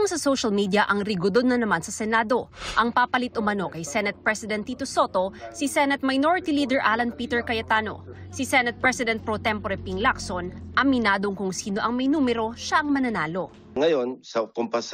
Pulong sa social media ang rigudon na naman sa Senado. Ang papalit umano kay Senate President Tito Soto, si Senate Minority Leader Alan Peter Cayetano. Si Senate President Pro Tempore Ping Lacson, aminadong kung sino ang may numero, siya ang mananalo. Ngayon, sa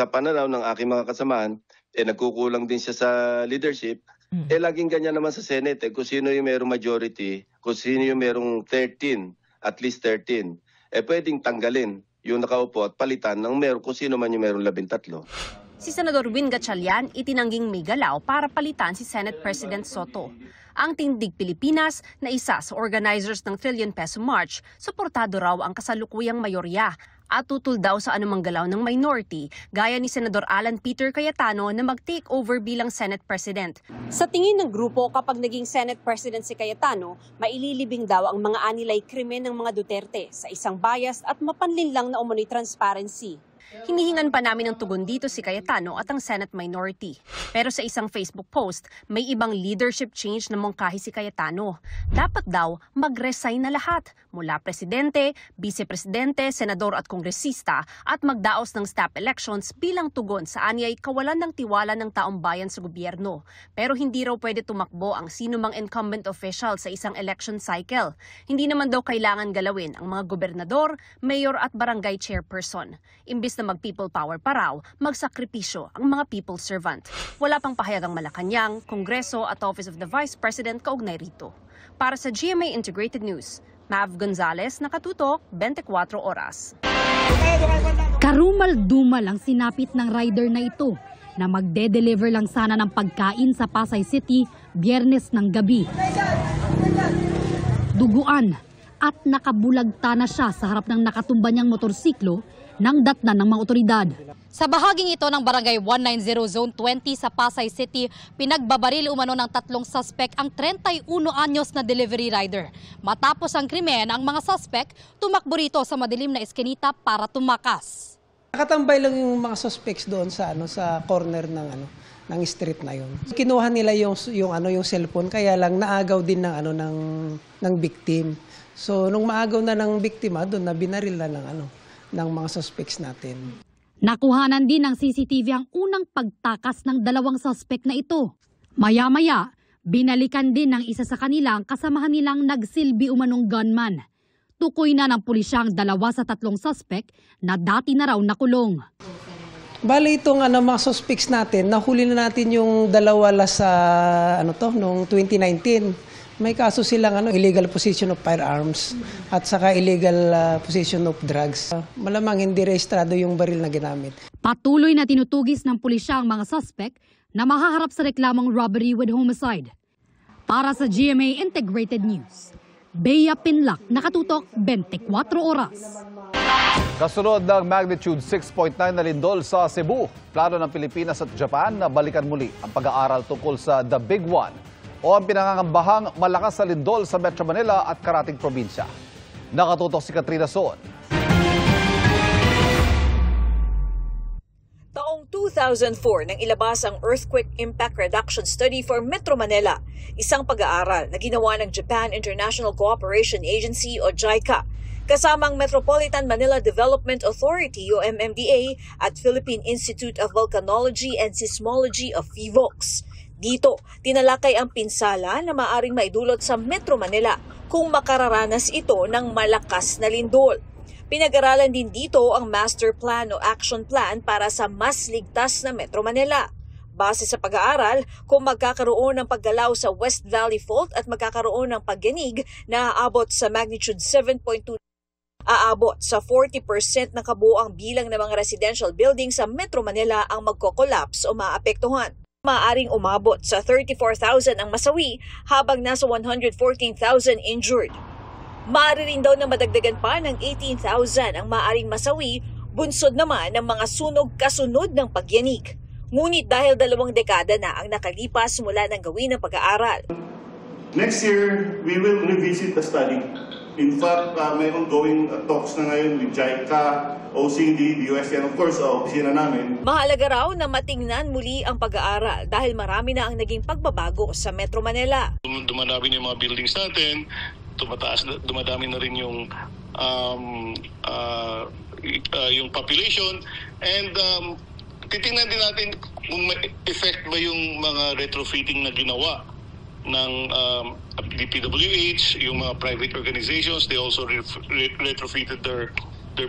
pananaw ng aking mga kasamahan, nagkukulang din siya sa leadership. Laging ganyan naman sa Senate. Kung sino yung merong majority, kung sino yung merong 13, at least 13, pwedeng tanggalin yung nakaupo at palitan ng kung sino man yung merong 13. Si Senador Win Gatchalian itinangging may galaw para palitan si Senate President Soto. Ang Tindig Pilipinas na isa sa organizers ng Trillion Peso March, suportado raw ang kasalukuyang mayorya at tutol daw sa anumang galaw ng minority, gaya ni Senador Alan Peter Cayetano na mag-take over bilang Senate President. Sa tingin ng grupo, kapag naging Senate President si Cayetano, maililibing daw ang mga anilay krimen ng mga Duterte sa isang biased at mapanlinlang na umano'y transparency. Hinihingan pa namin ng tugon dito si Cayetano at ang Senate minority. Pero sa isang Facebook post, may ibang leadership change na mungkahi si Cayetano. Dapat daw mag-resign na lahat, mula presidente, vice-presidente, senador at kongresista, at magdaos ng staff elections bilang tugon sa anyay kawalan ng tiwala ng taong bayan sa gobyerno. Pero hindi raw pwede tumakbo ang sinumang incumbent official sa isang election cycle. Hindi naman daw kailangan galawin ang mga gobernador, mayor at barangay chairperson. Imbis na mag-people power pa raw, magsakripisyo ang mga people servant. Wala pang pahayag ang Malacanang, Kongreso at Office of the Vice President kaugnay rito. Para sa GMA Integrated News, Mav Gonzalez, nakatutok, 24 oras. Karumal-dumal ang sinapit ng rider na ito na magde-deliver lang sana ng pagkain sa Pasay City Biyernes ng gabi. Duguan at nakabulagta na siya sa harap ng nakatumba niyang motorsiklo ng datnan ng mga otoridad. Sa bahaging ito ng Barangay 190 Zone 20 sa Pasay City, pinagbabaril umano ng 3 suspect ang 31 anyos na delivery rider. Matapos ang krimen, ang mga suspect tumakbo rito sa madilim na eskinita para tumakas. Nakatambay lang yung mga suspects doon sa sa corner ng street na yun. Kinuha nila yung cellphone, kaya lang naagaw din ng victim. So nung maagaw na ng biktima, doon na binaril na ng mga suspects natin. Nakuhanan din ng CCTV ang unang pagtakas ng 2 suspect na ito. Maya-maya, binalikan din ng isa sa kanila ang kasamahan nilang nagsilbi umanong gunman. Tukoy na ng pulisya ang 2 sa 3 suspect na dati na raw nakulong. Bali itong mga suspects natin, nahuli na natin yung 2 sa noong 2019. May kaso silang illegal possession of firearms at saka illegal possession of drugs. Malamang hindi rehistrado yung baril na ginamit. Patuloy na tinutugis ng pulisya ang mga suspect na mahaharap sa reklamong robbery with homicide. Para sa GMA Integrated News, Bea Pinlac, nakatutok, 24 oras. Kasunod ng magnitude 6.9 na lindol sa Cebu, plano ng Pilipinas at Japan na balikan muli ang pag-aaral tungkol sa The Big One o ang pinangangambahang malakas na lindol sa Metro Manila at karating probinsya. Nakatutok si Katrina Son. Taong 2004 nang ilabas ang Earthquake Impact Reduction Study for Metro Manila, isang pag-aaral na ginawa ng Japan International Cooperation Agency o JICA, kasamang Metropolitan Manila Development Authority o MMDA at Philippine Institute of Volcanology and Seismology of PHIVOLCS. Dito, tinalakay ang pinsala na maaring maidulot sa Metro Manila kung makararanas ito ng malakas na lindol. Pinag-aralan din dito ang Master Plan o Action Plan para sa mas ligtas na Metro Manila. Base sa pag-aaral, kung magkakaroon ng paggalaw sa West Valley Fault at magkakaroon ng pagyanig na aabot sa magnitude 7.2, aabot sa 40% ng kabuuang bilang ng mga residential buildings sa Metro Manila ang magko-collapse o maapektuhan. Maaring umabot sa 34,000 ang masawi habang nasa 114,000 injured. Maaari rin daw na madagdagan pa ng 18,000 ang maaring masawi, bunsod naman ng mga sunog kasunod ng pagyanig. Ngunit dahil 2 dekada na ang nakalipas mula ng gawin ng pag-aaral. Next year, we will revisit the study. In fact, may ongoing talks na ngayon with JICA, OCD, DOST, and of course, opisina namin. Mahalaga raw na matingnan muli ang pag-aaral dahil marami na ang naging pagbabago sa Metro Manila. Dumadami na yung mga buildings natin, dumadami na rin yung population, and titingnan din natin kung may effect ba yung mga retrofitting na ginawa ng DPWH, yung mga private organizations. They also retrofitted their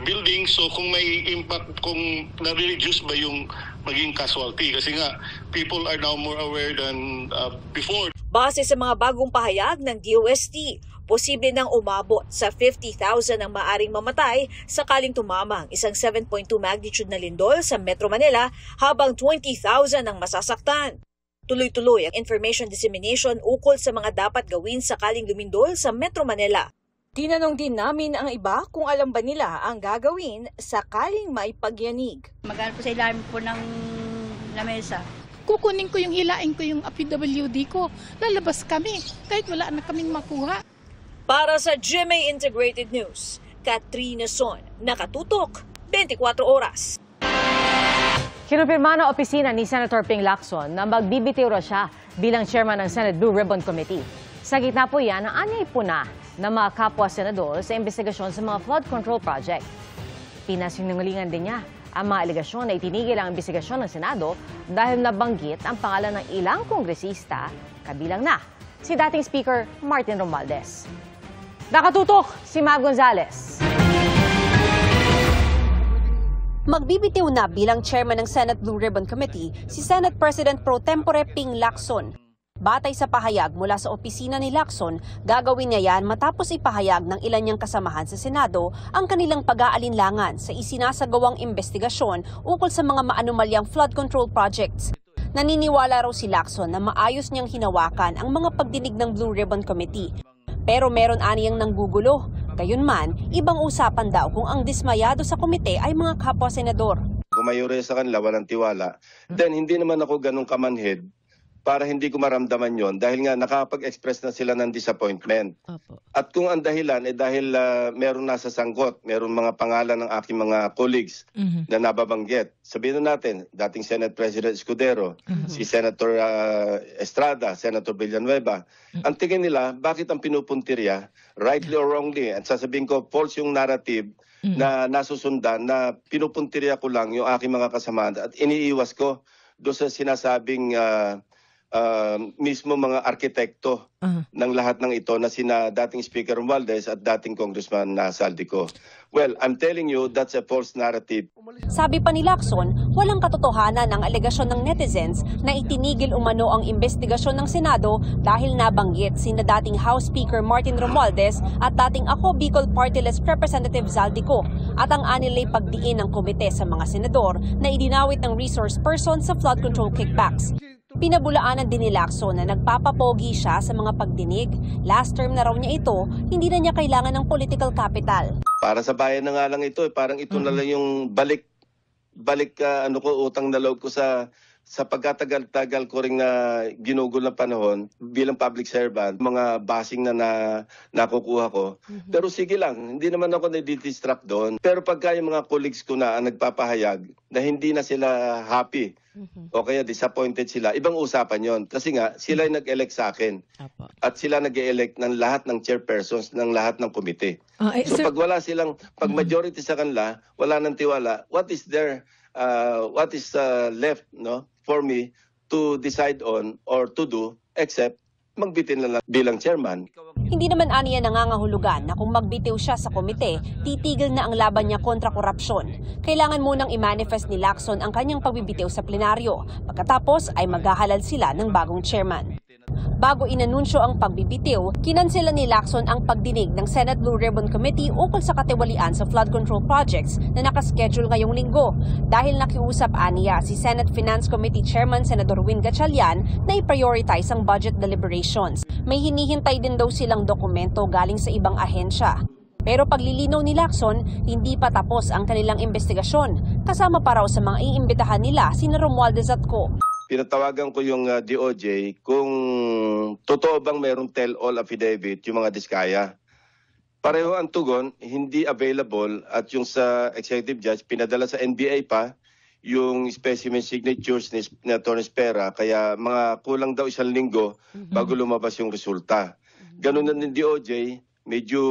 buildings. So kung may impact, kung na-reduce ba yung maging casualty. Kasi nga, people are now more aware than before. Base sa mga bagong pahayag ng DOST, posible nang umabot sa 50,000 ang maaring mamatay sakaling tumama ang isang 7.2 magnitude na lindol sa Metro Manila habang 20,000 ang masasaktan. Tuloy-tuloy ang information dissemination ukol sa mga dapat gawin sakaling lumindol sa Metro Manila. Tinanong din namin ang iba kung alam ba nila ang gagawin sakaling may pagyanig. Magano po sa ilalim po ng lamesa. Kukunin ko yung hilain ko yung PWD ko. Lalabas kami kahit wala na kaming makuha. Para sa GMA Integrated News, Katrina Son, nakatutok 24 oras. Kinumpirma ng opisina ni Senator Ping Lacson na magbibitiw raw siya bilang chairman ng Senate Blue Ribbon Committee. Sa gitna po yan ang anyay puna ng mga kapwa-senador sa investigasyon sa mga flood control project. Pinasinungalingan din niya ang mga alegasyon na itinigil ang investigasyon ng Senado dahil nabanggit ang pangalan ng ilang kongresista, kabilang na si dating Speaker Martin Romualdez. Nakatutok si Mab Gonzales. Magbibitiw na bilang chairman ng Senate Blue Ribbon Committee si Senate President Pro Tempore Ping Lacson. Batay sa pahayag mula sa opisina ni Lacson, gagawin niya yan matapos ipahayag ng ilan niyang kasamahan sa Senado ang kanilang pag-aalinlangan sa isinasagawang investigasyon ukol sa mga maanumalyang flood control projects. Naniniwala raw si Lacson na maayos niyang hinawakan ang mga pagdinig ng Blue Ribbon Committee. Pero meron aniyang nanggugulo. Gayunman, ibang usapan daw kung ang dismayado sa komite ay mga kapwa-senador. Kung mayroon sa kanila walang tiwala, then hindi naman ako ganun kamanhid para hindi ko maramdaman yon dahil nga nakapag-express na sila ng disappointment. Opo. At kung ang dahilan ay dahil meron nasa sangkot, meron mga pangalan ng aking mga colleagues na nababanggit. Sabihin natin, dating Senate President Escudero, si Senator Estrada, Senator Villanueva. Ang tingin nila, bakit ang pinupuntirya, rightly or wrongly, at sasabihin ko, false yung narrative na nasusundan na pinupuntirya ko lang yung aking mga kasamahan at iniiwas ko doon sa sinasabing mismo mga arkitekto ng lahat ng ito na sina dating Speaker Romualdez at dating Congressman Saldico. Well, I'm telling you, that's a false narrative. Sabi pa ni Lacson, walang katotohanan ang alegasyon ng netizens na itinigil umano ang investigasyon ng Senado dahil nabanggit sina dating House Speaker Martin Romualdez at dating Ako Bicol Party List Representative Zaldico at ang anilay pagdiin ng komite sa mga senador na idinawit ng resource person sa flood control kickbacks. Pinabulaanan din ni Lacson na nagpapapogi siya sa mga pagdinig. Last term na raw niya ito, hindi na niya kailangan ng political capital. Para sa bayan na nga lang ito, parang ito na lang yung balik utang na loob ko sa pagkatagal-tagal ko ring na ginugol na panahon bilang public servant, mga basing na nakukuha ko. Pero sige lang, hindi naman ako na-distract doon. Pero pagka yung mga colleagues ko na ang nagpapahayag na hindi na sila happy o kaya disappointed sila, ibang usapan yon. Kasi nga, sila yung nag-elect sa akin. At sila nag-elect ng lahat ng chairpersons ng lahat ng komite. So pag wala silang, pag majority sa kanila, wala nang tiwala, what is left for me to decide on or to do except magbitin lang bilang chairman. Hindi naman aniya nangangahulugan na kung magbitiw siya sa komite, titigil na ang laban niya kontra korupsyon. Kailangan munang i-manifest ni Lacson ang kanyang pagbibitiw sa plenaryo. Pagkatapos ay maghahalal sila ng bagong chairman. Bago inanunsyo ang pagbibitiw, kinansela ni Lacson ang pagdinig ng Senate Blue Ribbon Committee ukol sa katiwalian sa flood control projects na nakaschedule ngayong linggo dahil nakiusap aniya si Senate Finance Committee Chairman Senador Win Gatchalian na i-prioritize ang budget deliberations. May hinihintay din daw silang dokumento galing sa ibang ahensya. Pero paglilinaw ni Lacson, hindi pa tapos ang kanilang investigasyon. Kasama pa raw sa mga iimbitahan nila sina Romualdez at Co. Pinatawagan ko yung DOJ kung totoo bang mayroong tell-all affidavit yung mga diskaya. Pareho ang tugon, hindi available at yung sa executive judge, pinadala sa NBI pa yung specimen signatures ni Atty. Espera, kaya mga kulang daw 1 linggo bago lumabas yung resulta. Ganun na ng DOJ, medyo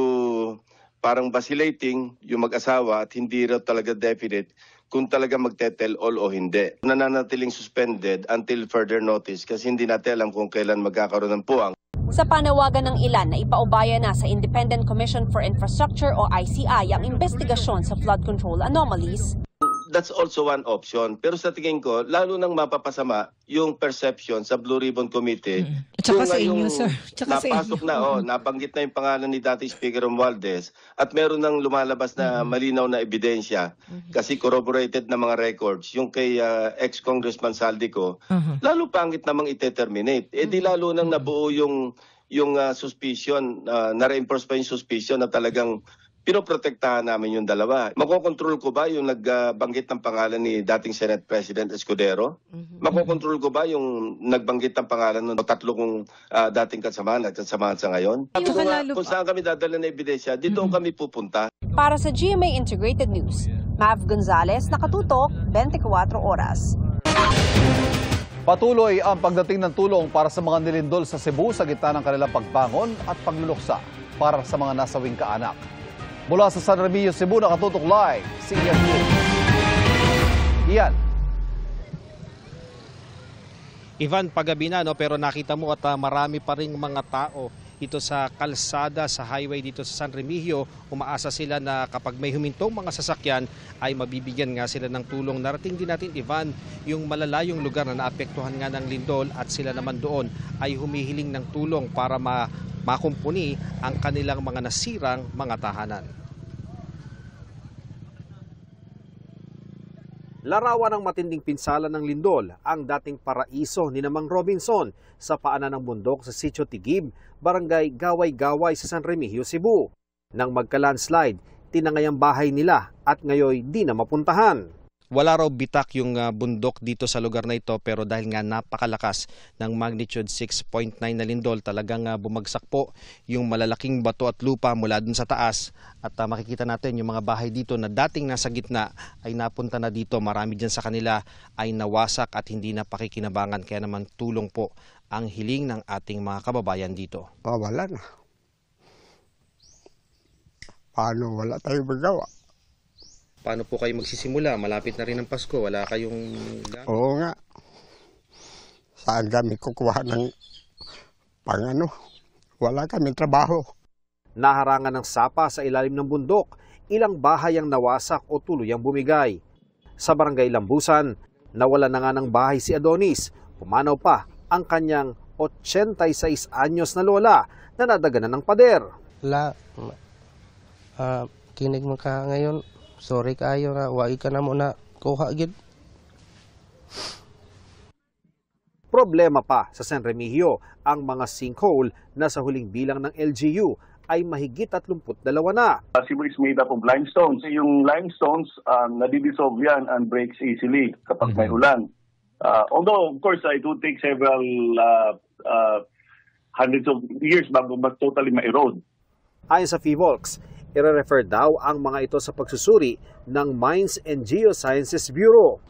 parang vacillating yung mag-asawa at hindi raw talaga definite kung talaga magte-tell all o hindi. Nananatiling suspended until further notice kasi hindi natin alam kung kailan magkakaroon ng puwang. Sa panawagan ng ilan na ipaubaya na sa Independent Commission for Infrastructure o ICI ang investigasyon sa flood control anomalies, That's also one option. Pero sa tingin ko, lalo nang mapapasama yung perception sa Blue Ribbon Committee. Tsaka sa inyo, sir. Tsaka sa napasok inyo. na, nabanggit na yung pangalan ni dating Speaker Romualdez at meron nang lumalabas na malinaw na ebidensya kasi corroborated na mga records. Yung kay ex-Congressman Saldico, lalo pangit namang ite-terminate. Di lalo nang nabuo yung suspicion, na-reinforce pa yung suspicion na talagang pinoprotektahan namin yung dalawa. Makokontrol ko ba yung nagbanggit ng pangalan ni dating Senate President Escudero? Makokontrol ko ba yung nagbanggit ng pangalan ng tatlo kong dating kasamahan at kasamahan sa ngayon? Kung saan kami dadala na ebidensya, dito kami pupunta. para sa GMA Integrated News, Mav Gonzalez, nakatutok 24 oras. Patuloy ang pagdating ng tulong para sa mga nilindol sa Cebu sa gitna ng kanilang pagbangon at pagluluksa para sa mga nasawing kaanak. Mula sa San Remigio, Cebu, nakatutok live si Ian Cruz. Ian. Ivan, paggabi na, pero nakita mo at marami pa ring mga tao ito sa kalsada, sa highway dito sa San Remigio. Umaasa sila na kapag may humintong mga sasakyan ay mabibigyan nga sila ng tulong. Narating din natin, Ivan, yung malalayong lugar na naapektuhan nga ng lindol at sila naman doon ay humihiling ng tulong para makumpuni ang kanilang mga nasirang mga tahanan. Larawan ng matinding pinsala ng lindol ang dating paraiso ni Mang Robinson sa paanan ng bundok sa Sitio Tigib, Barangay Gaway-Gaway sa San Remigio, Cebu. Nang magka-landslide, tinangay ang bahay nila at ngayon di na mapuntahan. Wala raw bitak yung bundok dito sa lugar na ito, pero dahil nga napakalakas ng magnitude 6.9 na lindol, talagang bumagsak po yung malalaking bato at lupa mula dun sa taas. At makikita natin yung mga bahay dito na dating nasa gitna ay napunta na dito. Marami dyan sa kanila ay nawasak at hindi na pakikinabangan. Kaya naman tulong po ang hiling ng ating mga kababayan dito. Wala na. Paano wala tayong magawa? Paano po kayo magsisimula? Malapit na rin ang Pasko. Wala kayong gamit? Oo nga. Saan kami kukuha ng pangano? Wala kami trabaho. Naharangan ng sapa sa ilalim ng bundok. Ilang bahay ang nawasak o tuluyang bumigay. Sa Barangay Lambusan, nawala na nga ng bahay si Adonis. Pumanaw pa ang kanyang 86 anyos na lola na nadaganan ng pader. Wala. Kinig mo ka ngayon. Sorry kayo na, wag ka na muna kuha gid. Problema pa sa San Remigio, ang mga sinkhole na sa huling bilang ng LGU ay mahigit 32 na. Cebu is made up of limestones. Yung limestones, nadidissolve yan and breaks easily kapag may ulan. Although, of course, it would take several hundreds of years bago totally ma-erode. Ayon sa FIVOLCS, i-refer daw ang mga ito sa pagsusuri ng Mines and Geosciences Bureau.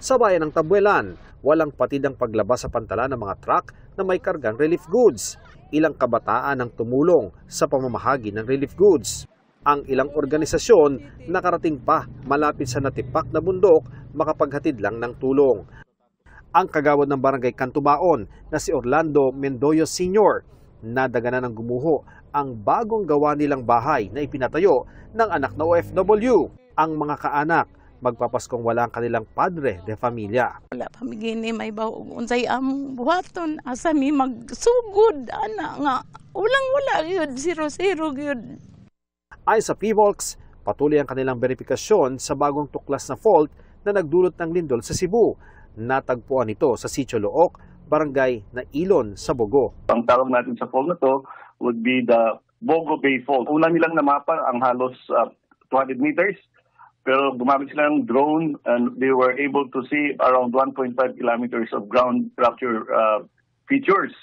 Sa bayan ng Tabuelan, walang patid ang paglabas sa pantala ng mga truck na may kargang relief goods. Ilang kabataan ang tumulong sa pamamahagi ng relief goods. Ang ilang organisasyon nakarating pa malapit sa natipak na bundok makapaghatid lang ng tulong. Ang kagawad ng Barangay Cantubaon na si Orlando Mendoyo Sr. nadaganan ng gumuho ang bagong gawa nilang bahay na ipinatayo ng anak na OFW. Ang mga kaanak, magpapaskong wala ang kanilang padre de familia. Wala pa mi gini may unsay among buhaton asa mi magsugod ana nga wala gyud 0-0 gyud. Ayon sa FIVOLCS, patuloy ang kanilang verifikasyon sa bagong tuklas na fault na nagdulot ng lindol sa Cebu. Natagpuan ito sa Sitio Look, Barangay na Ilon sa Bogo. Ang tawag natin sa fault na to would be the Bogo Bay Fault. Una nilang namapa ang halos 200 meters, pero gumamit sila ng drone and they were able to see around 1.5 kilometers of ground fracture features.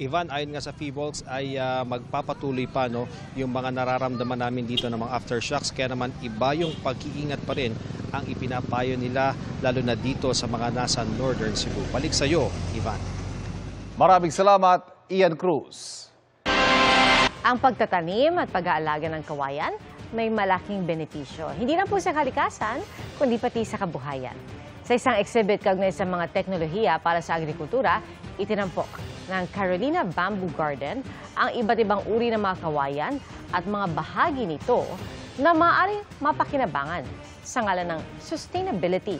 Ivan, ayon nga sa FIVOLCS ay magpapatuloy pa yung mga nararamdaman namin dito ng mga aftershocks. Kaya naman iba yung pag-iingat pa rin ang ipinapayo nila lalo na dito sa mga nasa Northern Cebu. Balik sa iyo, Ivan. Maraming salamat, Ian Cruz. Ang pagtatanim at pag-aalaga ng kawayan may malaking benepisyo. Hindi lang po sa kalikasan, kundi pati sa kabuhayan. Sa isang exhibit kaugnay sa mga teknolohiya para sa agrikultura, itinampok ng Carolina Bamboo Garden ang iba't ibang uri ng mga kawayan at mga bahagi nito na maaaring mapakinabangan sa ngalan ng sustainability.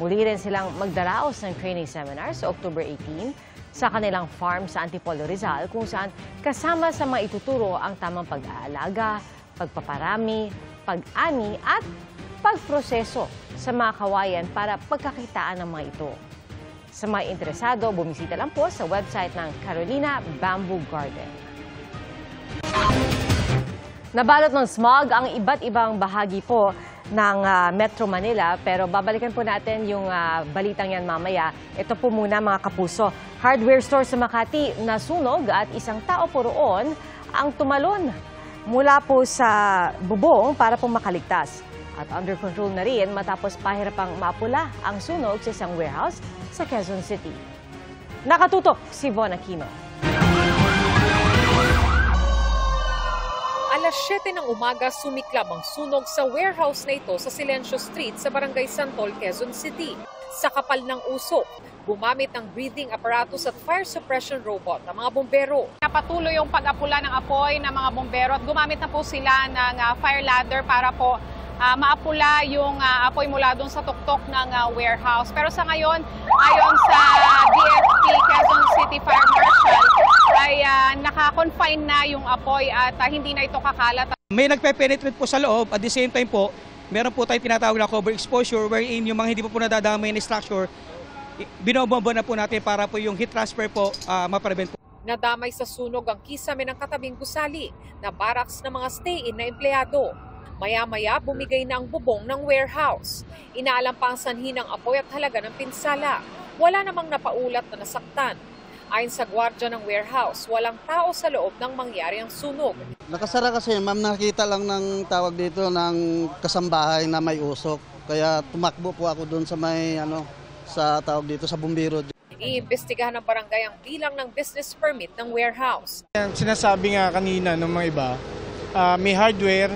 Muli rin silang magdaraos ng training seminar sa October 18 sa kanilang farm sa Antipolo, Rizal, kung saan kasama sa mga ituturo ang tamang pag-aalaga, pagpaparami, pag-ani at pagproseso sa mga kawayan para pagkakitaan ng mga ito. Sa mga interesado, bumisita lang po sa website ng Carolina Bamboo Garden. Nabalot ng smog ang iba't ibang bahagi po ng Metro Manila, pero babalikan po natin yung balitang yan mamaya. Ito po muna mga kapuso. Hardware store sa Makati nasunog at isang tao po roon ang tumalon mula po sa bubong para po makaligtas. At under control na rin matapos pahirapang mapula ang sunog sa isang warehouse sa Quezon City. Nakatutok si Von Aquino. Alas 7 ng umaga sumiklab ang sunog sa warehouse na ito sa Silencio Street sa Barangay Santol, Quezon City. Sa kapal ng usok, gumamit ng breathing apparatus at fire suppression robot ng mga bombero. Napatuloy yung pag-apula ng apoy ng mga bombero at gumamit na po sila ng fire ladder para po maapula yung apoy mula doon sa tuktok ng warehouse. Pero sa ngayon, ayon sa DFP Quezon City Fire Marshal, ay naka-confine na yung apoy at hindi na ito kakalat. May nagpe-penetrate po sa loob at the same time po, meron po tayong tinatawag na cover exposure wherein yung mga hindi po nadadamay na structure, binobomba na po natin para po yung heat transfer po ma-prevent po. Nadamay sa sunog ang kisame ng katabing gusali na barracks ng mga stay-in na empleyado. Maya-maya bumigay na ang bubong ng warehouse. Inaalam pa ang sanhi ng apoy at halaga ng pinsala. Wala namang napaulat na nasaktan. Ayon sa gwardiya ng warehouse, walang tao sa loob nang mangyari ang sunog. Nakasara kasi, ma'am, nakita lang ng tawag dito ng kasambahay na may usok. Kaya tumakbo po ako doon sa may sa tawag dito sa bumbiro. Iimbestigahan ng barangay ang bilang ng business permit ng warehouse. Sinasabi nga kanina ng mga iba, may hardware,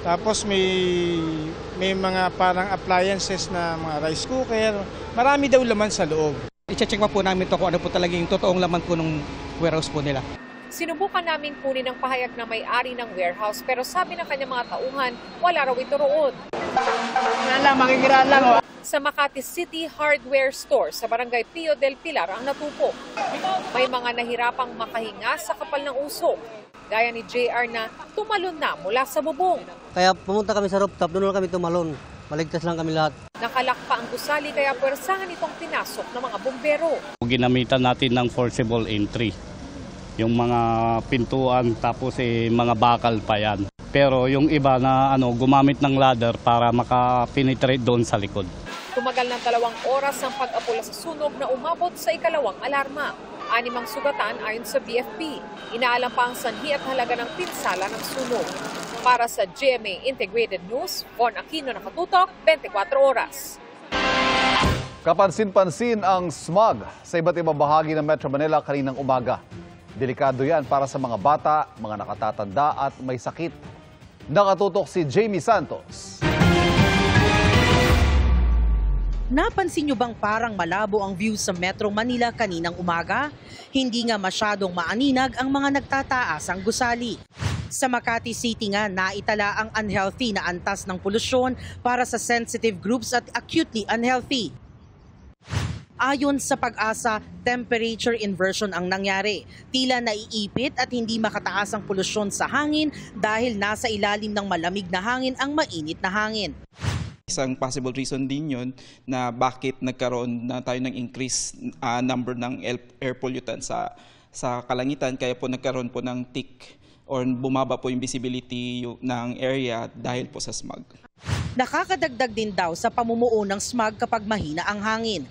tapos may mga parang appliances na mga rice cooker. Marami daw laman sa loob. I-check pa po namin ito kung ano po talaga yung totoong laman po ng warehouse po nila. Sinubukan namin kunin ang pahayag ng may-ari ng warehouse pero sabi ng kanyang mga tauhan, wala raw ito roon. Makikiraan lang. Sa Makati City Hardware Store sa Barangay Pio del Pilar ang natupok. May mga nahirapang makahinga sa kapal ng usok. Gaya ni JR na tumalon na mula sa bubong. Kaya pumunta kami sa rooftop, doon lang kami tumalon. Maligtas lang kami lahat. Nakalakpa ang gusali kaya puwersahan itong pinasok ng mga bombero. Ginamitan natin ng forcible entry. Yung mga pintuan tapos mga bakal pa yan. Pero yung iba na gumamit ng ladder para makapenetrate doon sa likod. Tumagal ng 2 oras ang pag-apula sa sunog na umabot sa ikalawang alarma. 6 ang sugatan ayon sa BFP. Inaalam pa ang sanhi at halaga ng pinsala ng sunog. Para sa GMA Integrated News, Von Aquino, nakatutok, 24 oras. Kapansin-pansin ang smog sa iba't ibang bahagi ng Metro Manila kaninang umaga. Delikado yan para sa mga bata, mga nakatatanda at may sakit. Nakatutok si Jamie Santos. Napansin niyo bang parang malabo ang view sa Metro Manila kaninang umaga? Hindi nga masyadong maaninag ang mga nagtataas ang gusali. Sa Makati City nga, naitala ang unhealthy na antas ng polusyon para sa sensitive groups at acutely unhealthy. Ayon sa Pag-asa, temperature inversion ang nangyari. Tila naiipit at hindi makataas ang polusyon sa hangin dahil nasa ilalim ng malamig na hangin ang mainit na hangin. Isang possible reason din yun na bakit nagkaroon na tayo ng increased number ng air pollutants sa kalangitan, kaya po nagkaroon po ng tick or bumaba po yung visibility ng area dahil po sa smog. Nakakadagdag din daw sa pamumuo ng smog kapag mahina ang hangin.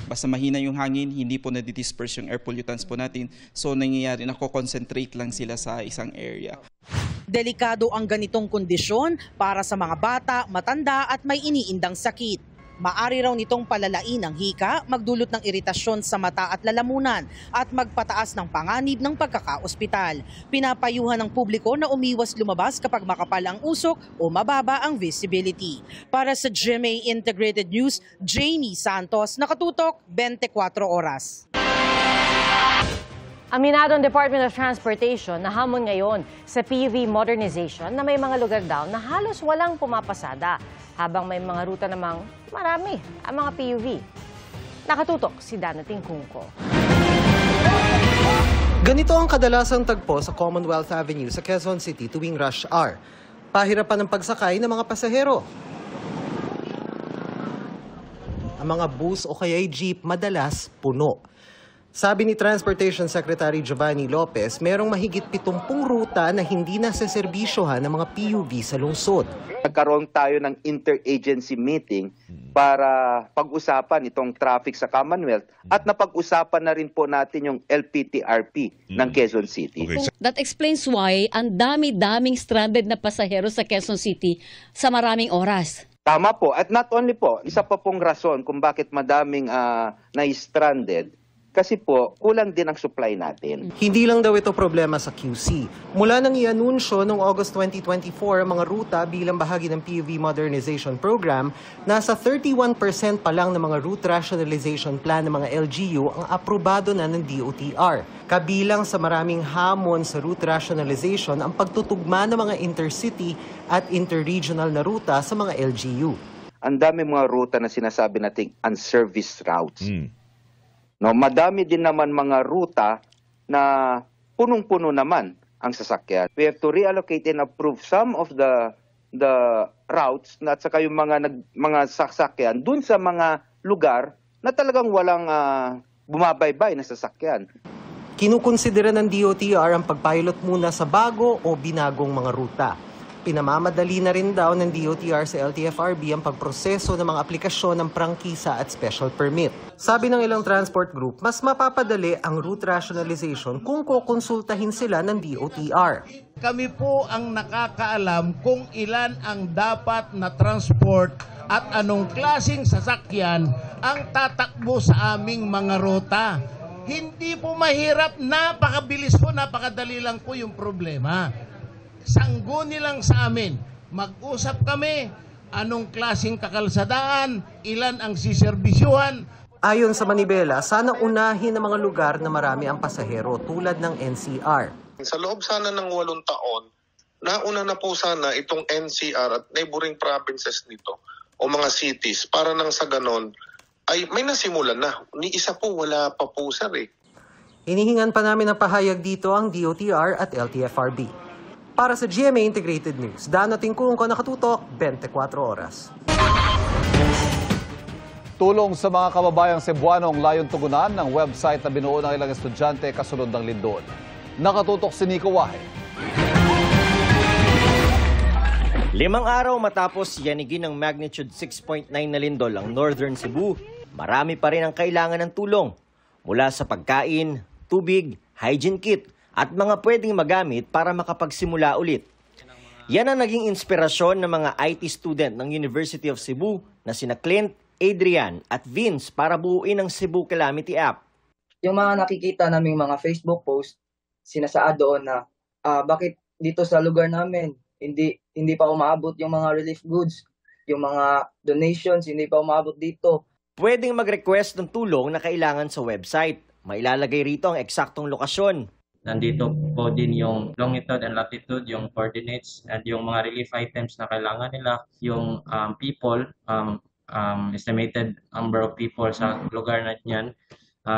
Basta mahina yung hangin, hindi po nadidisperse yung air pollutants po natin, so nangyayari, nako-concentrate lang sila sa isang area. Delikado ang ganitong kondisyon para sa mga bata, matanda at may iniindang sakit. Maari raw nitong palalain ang hika, magdulot ng iritasyon sa mata at lalamunan at magpataas ng panganib ng pagkakaospital. Pinapayuhan ng publiko na umiwas lumabas kapag makapal ang usok o mababa ang visibility. Para sa GMA Integrated News, Jamie Santos, nakatutok 24 oras. Aminado ang Department of Transportation na hamon ngayon sa PUV modernization na may mga lugar daw na halos walang pumapasada, habang may mga ruta namang marami ang mga PUV. Nakatutok si Danating Kungko. Ganito ang kadalasang tagpo sa Commonwealth Avenue sa Quezon City tuwing rush hour. Pahirapan ang pagsakay ng mga pasahero. Ang mga bus o kaya'y jeep madalas puno. Sabi ni Transportation Secretary Giovanni Lopez, merong mahigit 70 ruta na hindi naseserbisyohan ng mga PUV sa lungsod. Nagkaroon tayo ng interagency meeting para pag-usapan itong traffic sa Commonwealth at napag-usapan na rin po natin yung LPTRP ng Quezon City. That explains why ang dami-daming stranded na pasahero sa Quezon City sa maraming oras. Tama po. At not only po, isa pa pong rason kung bakit madaming na-stranded. Kasi po, kulang din ang supply natin. Hindi lang daw ito problema sa QC. Mula nang i-anunsyo noong August 2024 ang mga ruta bilang bahagi ng PUV Modernization Program, nasa 31% pa lang ng mga route rationalization plan ng mga LGU ang aprobado na ng DOTR. Kabilang sa maraming hamon sa route rationalization ang pagtutugma ng mga intercity at interregional na ruta sa mga LGU. Ang dami mga ruta na sinasabi nating unserviced routes. No, madami din naman mga ruta na punong-puno naman ang sasakyan. We have to reallocate and approve some of the routes at saka yung mga sasakyan dun sa mga lugar na talagang walang bumabaybay na sasakyan. Kinukonsidera ng DOTR ang pagpilot muna sa bago o binagong mga ruta. Pinamamadali na rin daw ng DOTR sa LTFRB ang pagproseso ng mga aplikasyon ng prangkisa at special permit. Sabi ng ilang transport group, mas mapapadali ang route rationalization kung kukonsultahin sila ng DOTR. Kami po ang nakakaalam kung ilan ang dapat na transport at anong klaseng sasakyan ang tatakbo sa aming mga ruta. Hindi po mahirap, napakabilis po, napakadali lang po yung problema. Sangguni lang sa amin. Mag-usap kami, anong klaseng kakalsadaan, ilan ang siserbisyuhan. Ayon sa Manibela, sana unahin ang mga lugar na marami ang pasahero tulad ng NCR. Sa loob sana ng 8 taon, nauna na po sana itong NCR at neighboring provinces nito o mga cities para nang sa ganon ay may nasimulan na. Ni isa po wala pa po sir eh. Hinihingan pa namin ng pahayag dito ang DOTR at LTFRB. Para sa GMA Integrated News, Danating Kungko, nakatutok 24 oras. Tulong sa mga kababayang Cebuanong layon tugunan ng website na binuo ng ilang estudyante kasunod ng lindol. Nakatutok si Nico Wahe. 5 araw matapos yanigin ng magnitude 6.9 na lindol ang Northern Cebu, marami pa rin ang kailangan ng tulong. Mula sa pagkain, tubig, hygiene kit, at mga pwedeng magamit para makapagsimula ulit. Yan ang naging inspirasyon ng mga IT student ng University of Cebu na sina Clint, Adrian at Vince para buuin ang Cebu Calamity App. Yung mga nakikita naming mga Facebook post, sinasaad doon na bakit dito sa lugar namin hindi pa umaabot yung mga relief goods, yung mga donations hindi pa umaabot dito. Pwedeng mag-request ng tulong na kailangan sa website. Mailalagay rito ang eksaktong lokasyon. Nandito po din yung longitude and latitude, yung coordinates, and yung mga relief items na kailangan nila, yung people, estimated number of people sa lugar na yan,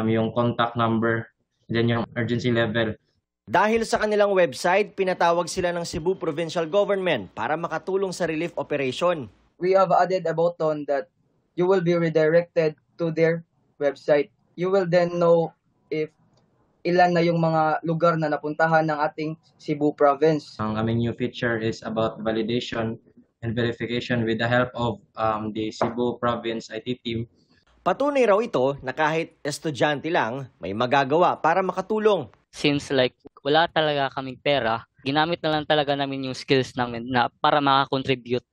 yung contact number, then yung urgency level. Dahil sa kanilang website, pinatawag sila ng Cebu Provincial Government para makatulong sa relief operation. We have added a button that you will be redirected to their website. You will then know if ilan na yung mga lugar na napuntahan ng ating Cebu Province. Ang aming new feature is about validation and verification with the help of the Cebu Province IT team. Patunay raw ito na kahit estudyante lang, may magagawa para makatulong. Since wala talaga kaming pera, ginamit na lang talaga namin yung skills namin na para makakontribute.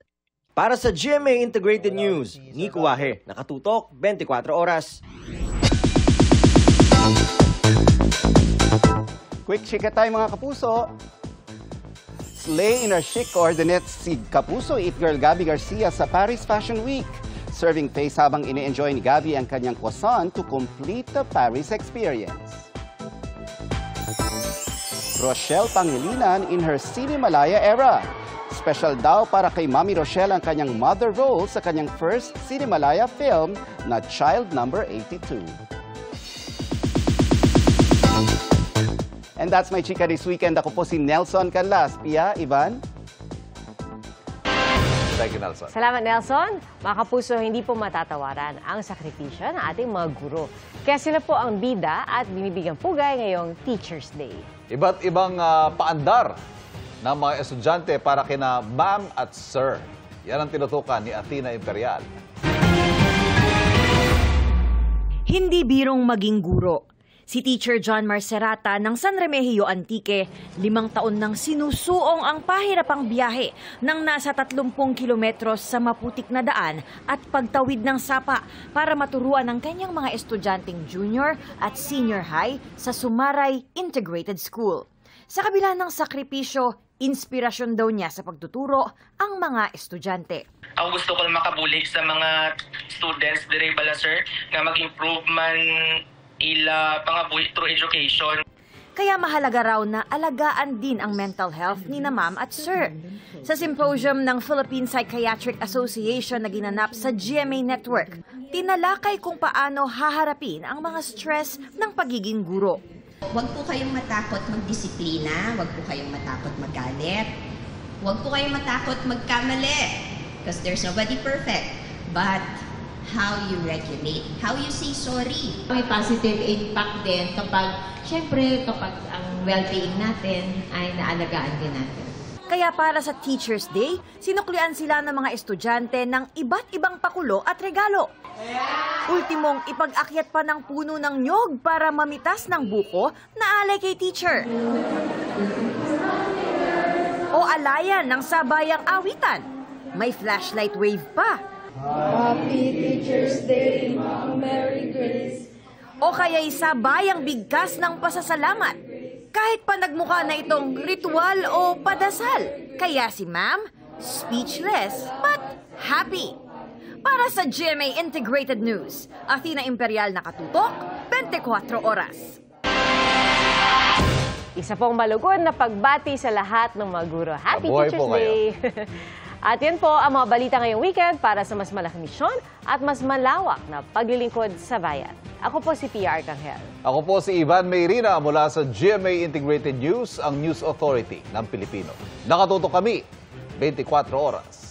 Para sa GMA Integrated News, Nico Wahe, nakatutok 24 oras. Quick chika tayo mga kapuso. Slay in our chic coordinates si Kapuso It Girl Gabby Garcia sa Paris Fashion Week. Serving face habang ini-enjoy ni Gabby ang kanyang croissant to complete the Paris experience. Rochelle Pangilinan in her Cinemalaya era. Special daw para kay Mami Rochelle ang kanyang mother role sa kanyang first Cinemalaya film na Child Number 82. And that's my chika this weekend. Ako po si Nelson Canlas. Pia, Ivan? Thank you, Nelson. Salamat, Nelson. Mga kapuso, hindi po matatawaran ang sakripisyo ng ating mga guro. Kaya sila po ang bida at binibigyang pugay ngayong Teacher's Day. Iba't ibang paandar ng mga estudyante para kina Ma'am at Sir. Yan ang tinutukan ni Athena Imperial. Hindi birong maging guro. Si Teacher John Marcerata ng San Remigio Antique, 5 taon nang sinusuong ang pahirapang biyahe ng nasa 30 kilometros sa maputik na daan at pagtawid ng sapa para maturuan ang kanyang mga estudyanteng junior at senior high sa Sumaray Integrated School. Sa kabila ng sakripisyo, inspirasyon daw niya sa pagtuturo ang mga estudyante. Ako gusto ko makabuli sa mga students dire bala sir nga mag-improve man ila pangabuhi through education. Kaya mahalaga raw na alagaan din ang mental health ni na Ma'am at Sir. Sa symposium ng Philippine Psychiatric Association na ginanap sa GMA Network, tinalakay kung paano haharapin ang mga stress ng pagiging guro. Huwag po kayong matakot magdisiplina, huwag po kayong matakot magalit, huwag po kayong matakot magkamali. Because there's nobody perfect. But how you regulate, how you say sorry. May positive impact din kapag, syempre, kapag ang well-being natin ay naalagaan din natin. Kaya para sa Teacher's Day, sinuklian sila ng mga estudyante ng iba't ibang pakulo at regalo. Ultimong, ipag-akyat pa ng puno ng nyog para mamitas ng buko na alay kay teacher. O alayan ng sabayang awitan. May flashlight wave pa. Happy Teacher's Day, Ma'am Mary Grace. O kaya'y sabayang bigkas ng pasasalamat. Kahit pa nagmukha na itong ritual o padasal. Kaya si Ma'am, speechless but happy. Para sa GMA Integrated News, Athena Imperial nakatutok, 24 oras. Isa pong malugod na pagbati sa lahat ng mga guro. Happy Teacher's Day! At yan po ang mga balita ngayong weekend para sa mas malaking misyon at mas malawak na paglilingkod sa bayan. Ako po si Pia Arcangel. Ako po si Ivan Mayrina mula sa GMA Integrated News, ang News Authority ng Pilipino. Nakatutok kami 24 oras.